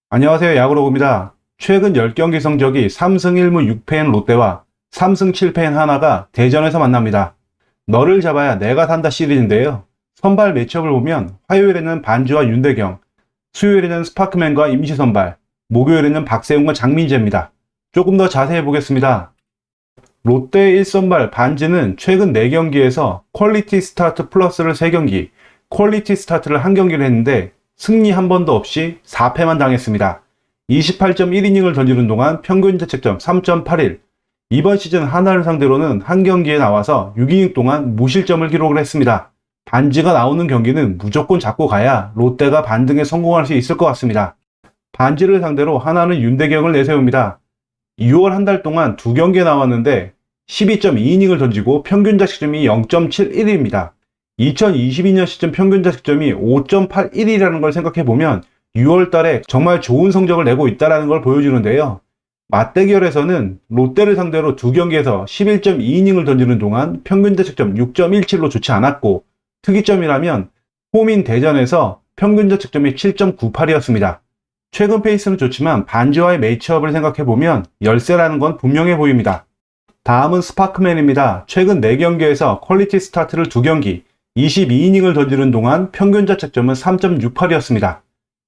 안녕하세요. 야구로그입니다. 최근 10경기 성적이 3승 1무 6패인 롯데와 3승 7패인 하나가 대전에서 만납니다. 너를 잡아야 내가 산다 시리즈인데요. 선발 매치업을 보면 화요일에는 반지와 윤대경, 수요일에는 스파크맨과 임시선발, 목요일에는 박세웅과 장민재입니다. 조금 더 자세히 보겠습니다. 롯데 1선발 반지는 최근 4경기에서 퀄리티 스타트 플러스를 3경기, 퀄리티 스타트를 1경기를 했는데 승리 한 번도 없이 4패만 당했습니다. 28.1이닝을 던지는 동안 평균 자책점 3.81. 이번 시즌 하나를 상대로는 한 경기에 나와서 6이닝 동안 무실점을 기록을 했습니다. 반지가 나오는 경기는 무조건 잡고 가야 롯데가 반등에 성공할 수 있을 것 같습니다. 반지를 상대로 하나는 윤대경을 내세웁니다. 6월 한 달 동안 2경기에 나왔는데 12.2이닝을 던지고 평균 자책점이 0.71입니다. 2022년 시즌 평균 자책점이 5.81이라는 걸 생각해보면 6월 달에 정말 좋은 성적을 내고 있다는 걸 보여주는데요. 맞대결에서는 롯데를 상대로 2경기에서 11.2이닝을 던지는 동안 평균 자책점 6.17로 좋지 않았고, 특이점이라면 홈인 대전에서 평균 자책점이 7.98이었습니다. 최근 페이스는 좋지만 반지와의 매치업을 생각해보면 열세라는 건 분명해 보입니다. 다음은 스파크맨입니다. 최근 4경기에서 퀄리티 스타트를 2경기, 22이닝을 던지는 동안 평균 자책점은 3.68이었습니다.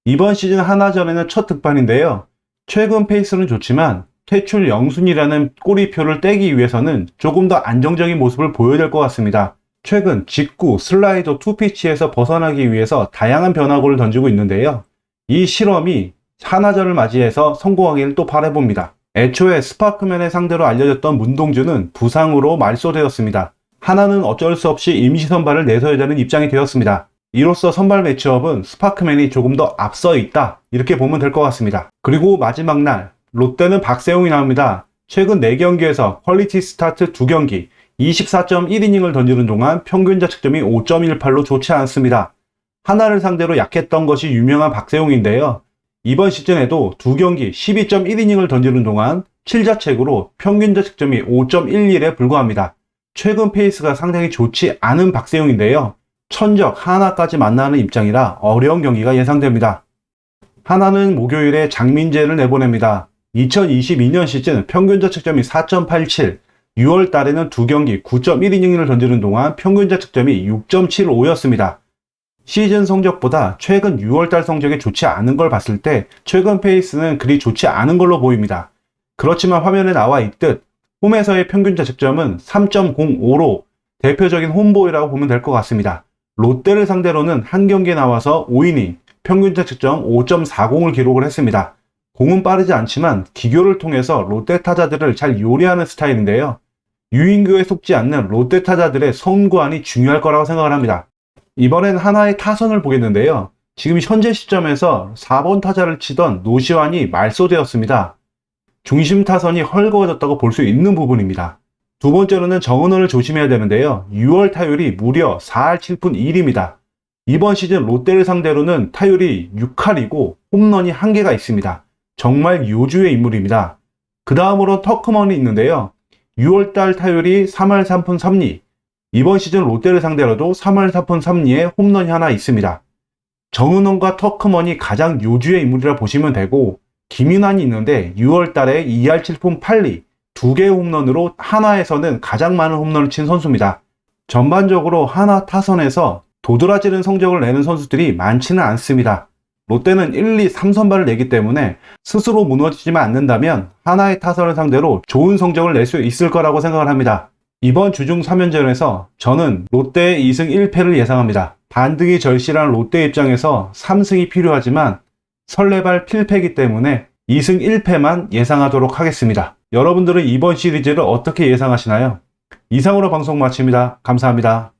이번 시즌 하나전에는 첫 득반인데요. 최근 페이스는 좋지만 퇴출 0순위라는 꼬리표를 떼기 위해서는 조금 더 안정적인 모습을 보여야 될 것 같습니다. 최근 직구, 슬라이더, 투피치에서 벗어나기 위해서 다양한 변화구를 던지고 있는데요. 이 실험이 하나전을 맞이해서 성공하기를 또 바라봅니다. 애초에 스파크맨의 상대로 알려졌던 문동주는 부상으로 말소되었습니다. 하나는 어쩔 수 없이 임시 선발을 내서야 되는 입장이 되었습니다. 이로써 선발 매치업은 스파크맨이 조금 더 앞서 있다, 이렇게 보면 될 것 같습니다. 그리고 마지막 날 롯데는 박세웅이 나옵니다. 최근 4경기에서 퀄리티 스타트 2경기 24.1이닝을 던지는 동안 평균 자책점이 5.18로 좋지 않습니다. 하나를 상대로 약했던 것이 유명한 박세웅인데요. 이번 시즌에도 2경기 12.1이닝을 던지는 동안 7자책으로 평균 자책점이 5.11에 불과합니다. 최근 페이스가 상당히 좋지 않은 박세웅인데요. 천적 하나까지 만나는 입장이라 어려운 경기가 예상됩니다. 하나는 목요일에 장민재를 내보냅니다. 2022년 시즌 평균 자책점이 4.87, 6월 달에는 2경기 9.1이닝을 던지는 동안 평균 자책점이 6.75였습니다. 시즌 성적보다 최근 6월달 성적이 좋지 않은 걸 봤을 때 최근 페이스는 그리 좋지 않은 걸로 보입니다. 그렇지만 화면에 나와 있듯 홈에서의 평균 자책점은 3.05로 대표적인 홈보이라고 보면 될 것 같습니다. 롯데를 상대로는 한 경기에 나와서 5이닝, 평균 자책점 5.40을 기록을 했습니다. 공은 빠르지 않지만 기교를 통해서 롯데 타자들을 잘 요리하는 스타일인데요. 유인구에 속지 않는 롯데 타자들의 선구안이 중요할 거라고 생각을 합니다. 이번엔 하나의 타선을 보겠는데요. 지금 현재 시점에서 4번 타자를 치던 노시환이 말소되었습니다. 중심 타선이 헐거워졌다고 볼 수 있는 부분입니다. 두 번째로는 정은원을 조심해야 되는데요. 6월 타율이 무려 4할 7푼 1입니다. 이번 시즌 롯데를 상대로는 타율이 6할이고 홈런이 1개가 있습니다. 정말 요주의 인물입니다. 그 다음으로 터크먼이 있는데요. 6월달 타율이 3할 3푼 3리, 이번 시즌 롯데를 상대로도 3할 4푼 3리에 홈런이 하나 있습니다. 정은원과 터크먼이 가장 요주의 인물이라 보시면 되고, 김윤환이 있는데 6월 달에 2할 7푼 8리, 2개의 홈런으로 하나에서는 가장 많은 홈런을 친 선수입니다. 전반적으로 하나 타선에서 도드라지는 성적을 내는 선수들이 많지는 않습니다. 롯데는 1, 2, 3선발을 내기 때문에 스스로 무너지지만 않는다면 하나의 타선을 상대로 좋은 성적을 낼 수 있을 거라고 생각을 합니다. 이번 주중 3연전에서 저는 롯데의 2승 1패를 예상합니다. 반등이 절실한 롯데 입장에서 3승이 필요하지만 설레발 필패이기 때문에 2승 1패만 예상하도록 하겠습니다. 여러분들은 이번 시리즈를 어떻게 예상하시나요? 이상으로 방송 마칩니다. 감사합니다.